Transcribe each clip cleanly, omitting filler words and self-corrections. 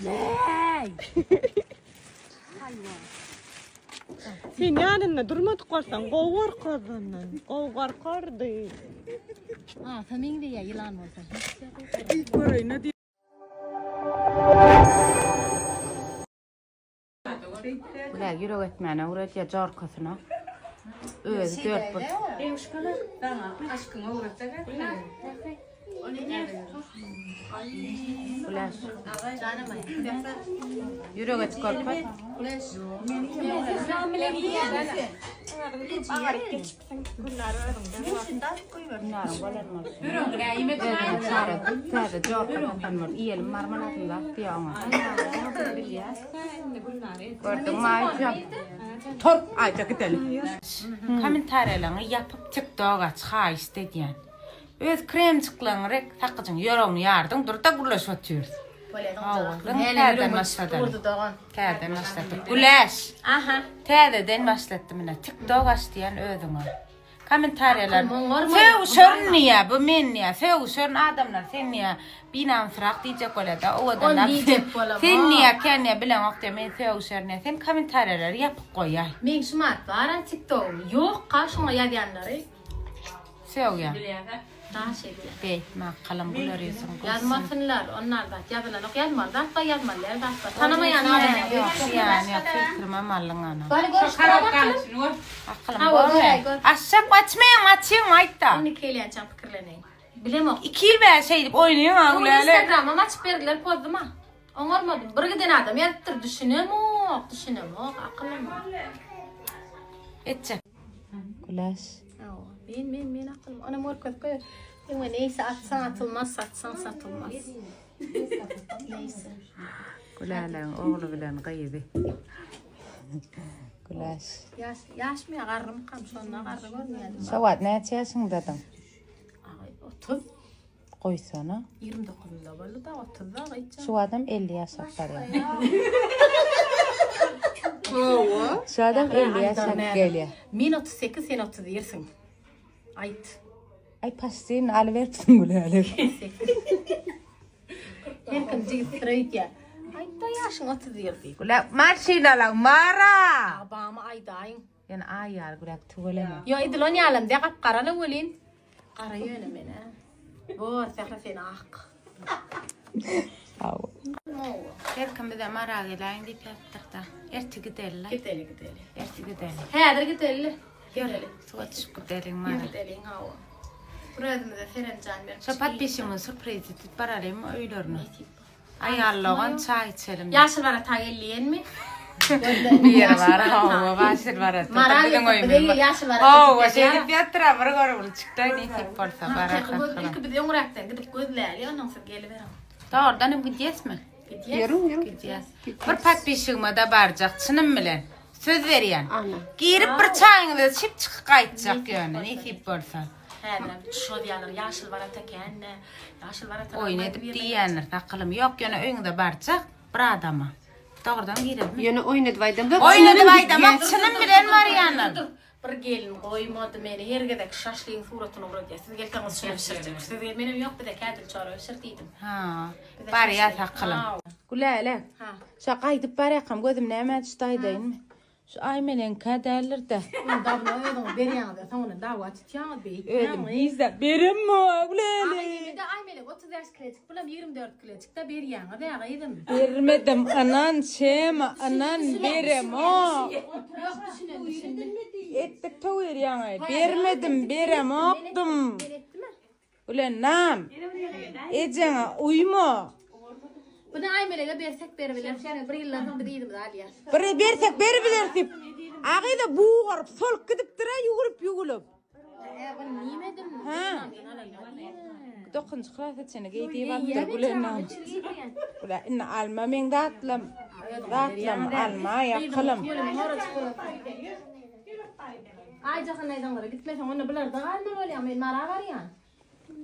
Ley. Sen yanına durmadık varsan qovar qazandan. Qovar qardı. Ha, faming de ya yılan olsa. İlk görey ne diye. Ular yürü etmene, uğraşya carkasına. Özü dört bul. Euşkala, dana, aşkına uğraşacak. Ular. Yürü et korkma. Komentarlarını yapıp TikTok'a çığa istediyen. Öz kremçiklerini takıcın yorunu yardım dur da gulaş atıyoruz. Tədədən başladı. Güləş. Tədədən başladı mənə. TikTok açdiyan özümə. Komentarlar. Fəu niyə? Bu men niyə? Fəu adamlar sen niyə? Binam fıraq deyəcək ola o adamlar. Sen niyə? Kən niyə bilən vaxtda men fəu niyə? Sen komentarlar yapıb qoyay. Men şumat var TikTok. Yox, qaşıma yazanları. Fəu ya. Daş ediyor. Beyt maqalam bularıyorsun. Yazmasınlar, onlar da yazılan yok yazmazlar da yazmalılar da. Tanımayan adam yok. Yani filtrime malın ana. Bari görüştüre bakalım. Akılım görme. Aşağı açmayın aytta. Onu keyleyen çan fikirleneyin. Bilem İki yıl ben şey deyip oynuyor ha. Onu Instagram'a maç verdiler pozdum ha. Onarmadım. Bir giden adam yattır düşünem o. Akıllım o. Etçe. Güleş. Ben akıllım. Ona mor koy. Ama neyse atsan atılmaz, satsan satılmaz. Neyse. Güleş'in oğlu bilen kıydı. Güleş. Yaş mı ağarım kam sonuna ağarı görmeyelim. Savat ne yaşın dedim? 30. Koysana. 29'da böyle da 30'da geçeceğim. Şu adam 50 yaşlar yani. Şu adam 50 yaşlar geliyor. Min 38 sen 30 yersin. Ait. Ay pastin alıversin Güleş. Herkes cigit ya. Ay da yaşın 30 yerdi. Güleş marşinalar mara. Abama ay dayın. Yani ayar Güleş tuvaleme. Yo idilon yalam de qaralı welin. Qarayı önemine. Bu sefafin ak. Aw. Herkes bir de mara gelen deyip yaptıkta. Erti gidelim. Gidelim. Erti gidelim. Hedir gidelim. Görelim. Tuvaç gidelim mara. Gidelim hava. Burada da Ferencan ben. Şapat peşimin sürprizi tut paralım öylörünü. Ayarlığın çay içelim. Yaşıl var tayelliyen mi? Bir var hava başır var. Mara yaşıl var. Oh, şey piatra var çıktı ne tip varsa bara. İlk bir de umraktan gidip gözlerle ondan sonra geliverim. Doğrudan hem gideceğiz mi? Gideceğiz. Bir pat peşime de baracak çınım bilen. Söz veriyen. Girip bir çayını şip çıkıp kayıtacak yani ne tip varsa. Hedir şu diyorlar yaşıl var ataken. Yaşıl var ataken. Oynayıp diyenler takılım yok yani önünde baracak bir adama. Doğrudan girelim. Yani oynadı vaydam da. Çınım bilen var yani. Bir gelin koymadı beni her gedek şaşlığın suratını vuracağız. Siz geltiniz şunu şaşıracak. Siz benim yok bir de kadın çağırıyor şırtıydım. Ha. Bari ya takılım. Güle. Şaka edip bari yakam gözüm ne hemen çıtaydayım mı? Şu Aymen'in kaderler de. Davla ödüm beri yandı. Sonra davat çağırdı bey. Ödüm bizde berim mi? Güle. Bir de Aymen'e 30 yaş kilecik. Bulam 24 kilecik de beri yandı. Da yedim. Vermedim anan şema anan berem o. Yok düşündüm. Ettik tavır yani. Vermedim berem oktum. Ulan nam. Ecene uyma. Bunu Aymen'e versek verebilir. Yani bir yıllardan biriydim daha diye. Bir versek verebilirsip. Ağıyla buğurup sol gidip tıra yugulup. Ben nimedim. Ha. Dokun çıkırat etsene geydiği baktır Gülen nam. Ulan inna alma men dağıtlam alma yakalım. Ay canım neyden var? Gitmesen onu bilir. Dağılma öyle ama mara var ya.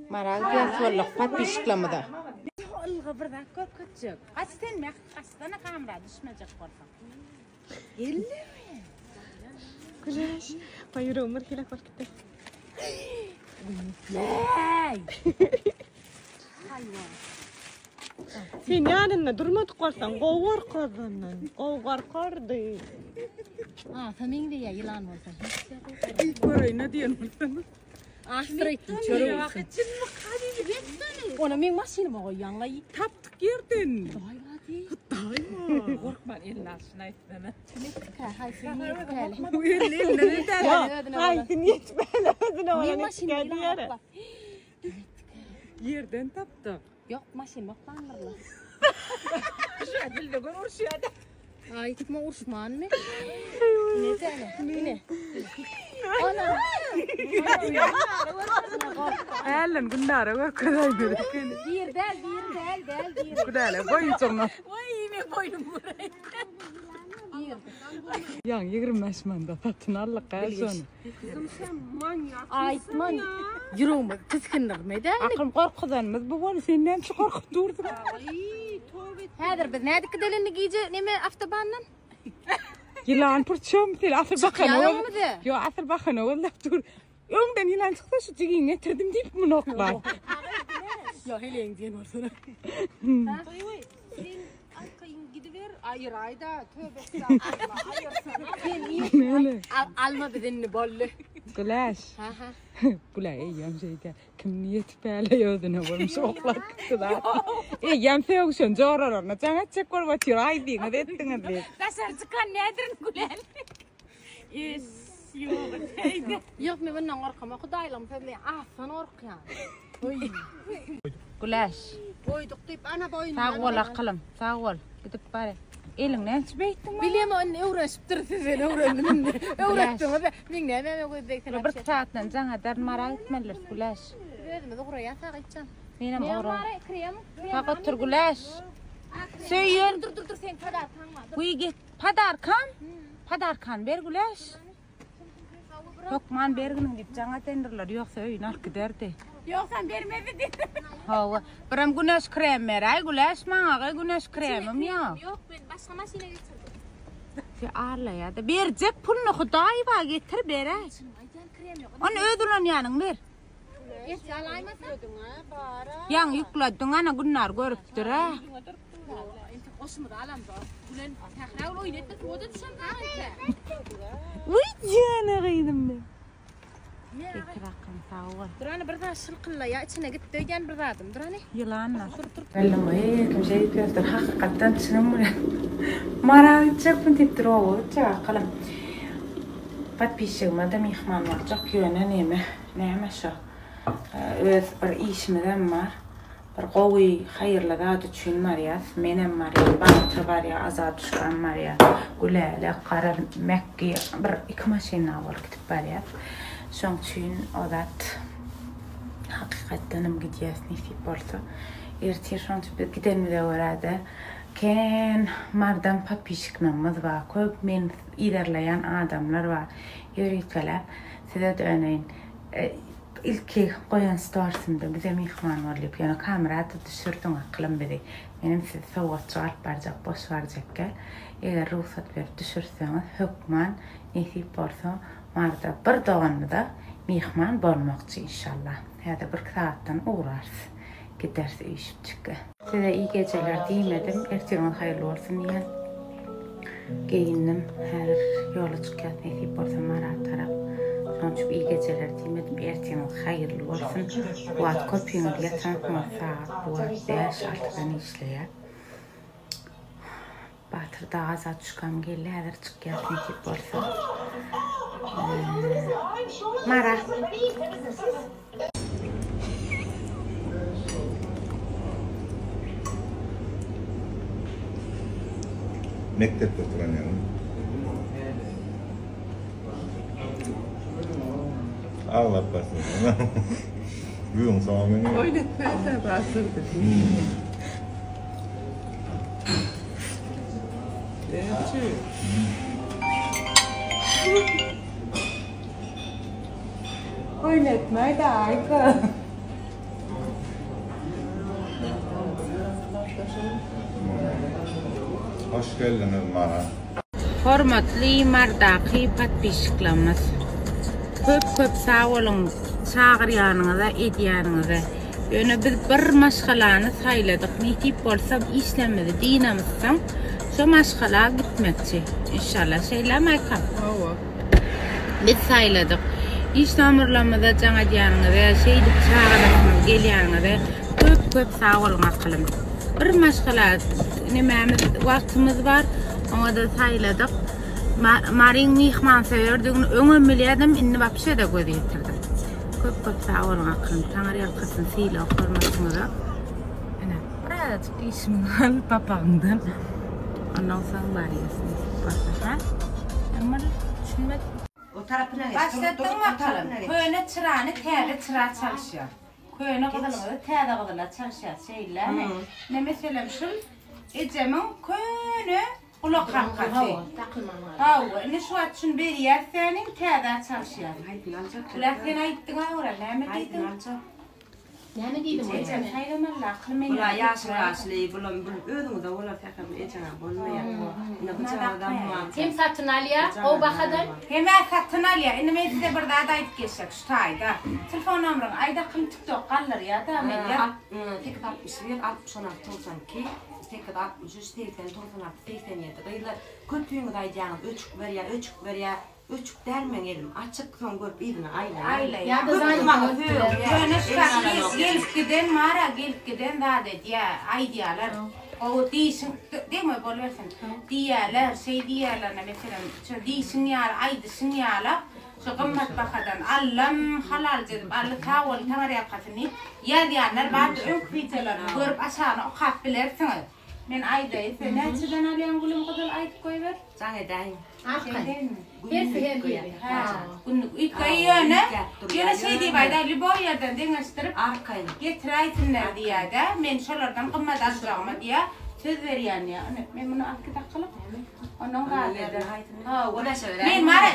Mara gel solluk pat pişiklamada. Olga bir dakika kaçacak. Açtın mı? Açtığına kamera düşmeyecek korkak. Geldi mi? Güleş. Bayır Ömer kila fark etti. Ley. Hayvan. Sen yanına durmadık varsan qovar qadından. Qovar qardı. Famin de ya yılan olsa. Koray ne diyorsun sana? Aştıraytın çörü olsun. Ona men maşinime koyuyan la. Taptık yerden. Ay hadi. Dayma. Korkma illa şunaytına. Hay seni yetkale. Bu elinde ne der? Hay seni yetmeli özüne Men ona maşinime geldi yere. Yerden taptı. Yok maşin bak bandırla. Şu dilde konuşuyor da. Ay tutma uçman mı? Ne tane? Ne? Ana. Ellen gundara var kadar göre. Bir del. Kudala boyun sonra. Vay yine boynum buraya. Yan 25 manda tatın Allah kalsın. Ay man. Yürüme kıskanırma da. Akım korkudanmız bu var senden çok korkup durdum. Hadir biz nerede gidelim giyce neme aftabandan? Yılan pırçım değil asıl bakana Çıkıyor ol. mu de? Yo asıl bakana ol dur. Önden yılan çıksa şu ciğini getirdim deyip mi noklar? Ya hele indiğin var sana. Gidiver ayır ayda tövbe estağfurullah. Alma bedenini bolle. Gülaş. Gülay eyyam şeyde kim niyet böyle yoduna varmış oklak kılar. Eyyam sevgişen zorarına canı çekor batıyor ay diye ne ettin hadi. Dasar çıkan nedir Gülel? Yok men bundan korkama Xudaylam fadli afan orqyan. Gülaş. Boyduk deyip ana boyun. Sağ ol akılım sağ ol. Gidip bari. Elinden çıbayttın mı? Bileyim onu öğrenip dursun sen öğrendin. Öğrettim ama ben ne koyduk. Bir saatten sana dermara etmeler Gülaş. Verdim de oraya sağayacağım. Benim oğlum. Krem. Fakat tur Gülaş. Söyür. Dur sen kadar tanma. Bu git padarkan. Padarkan ver Gülaş. Yok man berginin git cana tenderler yoksa öyün al giderdi. Yok sen vermedi dedim. Hava. Biram güneş krem ver ay Gülaş bana güneş kremim yok. Yok ben başka maşine getirdim. Sen ağırla ya da verecek pulunu Xuday var getir ver ay. Aydan krem yok. Onu ödülen yanın ver. Yalaymasın. Yan yükledin ana günler görüptür ha. Osmu da alam da. Gülen takral oynattık o da düşen daha. Uy cana kıydım ben. Ekrakım sağ ol. Durani bir daha şılqılla ya içine gitti gen bir adım durani. Yılanlar. Bellim ay kimse yapıyordur hakikaten düşünüm Mara gidecek deyip duruyor. Çakalım. Подписчигime de mihman var. Çok yöne neme şu. Öz bir işimden var. Bir qo'y xayrlaga düşün Maria, menem Maria, batır var ya, azad düşkan Maria. Gülele qarar Mekki bir iki maşina var gidip var ya. Şoň üçin odat hakikaten gidýäs nisip bolsa. Ertir şoň bir gidenmi de barada. Ken mardan papişiknamız var. Köp men ilerleyen adamlar var. Yürütkeler. Size de örneğin ilki qoyan storsunda bize mihman var lip yana kamerada düşürdün aklım bedi. Benim size soğutçu alp barcak boş varacak gel. Eğer ruhsat verip düşürseniz hükman nisip bolsa marda bir doğanlı da mihman bolmakçı inşallah. Hadi bir saattan uğrarsın. Giderse işip çıkı. Size iyi geceler diyemedim. Ertiriniz hayırlı olsun diye. Giyindim. Her yolu çıkıyor. Nesip olsa Marat taraf. Son çok iyi geceler diyemedim. Ertiriniz hayırlı olsun. Bu at kopyunu diye tanıtma saat. Bu at 5-6'dan işleyen. Batır da azat çıkan geldi. Her çıkıyor. Nesip olsa. Marat. Mektepte oturan yani. Allah basın. Buyurun sana beni. Oynatmaya da asırdı. Oynatmaya da aykı. Hoş geldiniz Mara. Hormatly mardaqi podpishiklarimiz. Köp sağ olun. Çağıryanıza, edyanıza. Yöne biz bir maşgalany saýladyk. Nitip bolsa işlemedi dinamyzdan. Şu maşgala gitmekçi. İnşallah şeylemay kal. Biz saýladyk. İş namırlamada jaňa diýanyňyza, şeýdip çağırasyňyz gelýäňize köp sag bolun akylym. Bir maşgala nemämiz wagtymyz bar, oňa da saýladyk. Maryň mihmansewerdigini öňemelýädim, indi wapşe da göz ýetirdim. Köp sag bolun akylym. Taňar ýalkysyn syýla hormatsyňyza. Ana, biraz işimiň hal papamdan. Ondan soň barýasyn. Ha? Ama düşünmedim. O tarafına geç. Başlattın bakalım. Köyüne çırağını teyde çırağı çalışıyor. Köyüne kızılmadı teyde kızıla çalışıyor şeyler. Ne mesela şu Ecemin köyünü kulak kalkası. Hava. Ne şu an şun bir yer senin teyde çalışıyor. Kulakına gittin ağır. Ne mi gittin? Yani dedim o Ecem sayılmazlar. Bula yaşlı bulam ödüm de ola fakam ecana bolmaya. Ne bıçağdan mı? Hem satın alya, o bakadan. Hemen satın al ya. İnme size bir daha da geçecek şu tayda. Telefon numaran ayda kım TikTok kalır ya da medyar. Tek 61 66 92 tek 63 telefon 87 gıyla kötüyün dayacağım öçük ver ya öçük dermen elim açık son görüp idine ayla. Ya da zaten Böyle şu gelip giden mara gelip giden daha dedi ya ay diyorlar. O değişin değil mi böyle versin? Diyorlar şey diyorlar mesela şu değişin yağlar ay dışın yağlar. Şu kımmet bakadan Allah'ım halal dedim. Allah tavul tanır yapasını. Ya diyorlar bazı ön kviteler görüp aşağına o kap bilersiniz. Men aydayız. Ne açıdan alayan gülüm kadar ayıp koyuver? Sana edeyim. Günlük ilk ayını yine şey diye bayda liboy yerden dengeştirip Arkayın. getiraytınlar diye de men şolardan kımmet alacağıma diye söz veriyen ya. Men bunu arkada kalıp onun kadar. Men mara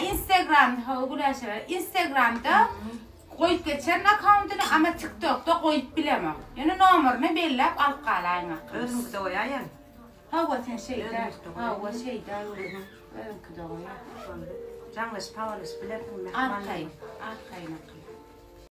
Instagram'da koyup geçen account'unu ama TikTok'ta koyup bilemem. Yani numarını bellep alıp kalayım. Ödüm de oyayan. Hava sen şeyde. Hava şeyde. Öyle kıda oya. Canlış, pavalış bilerim. Arkayın.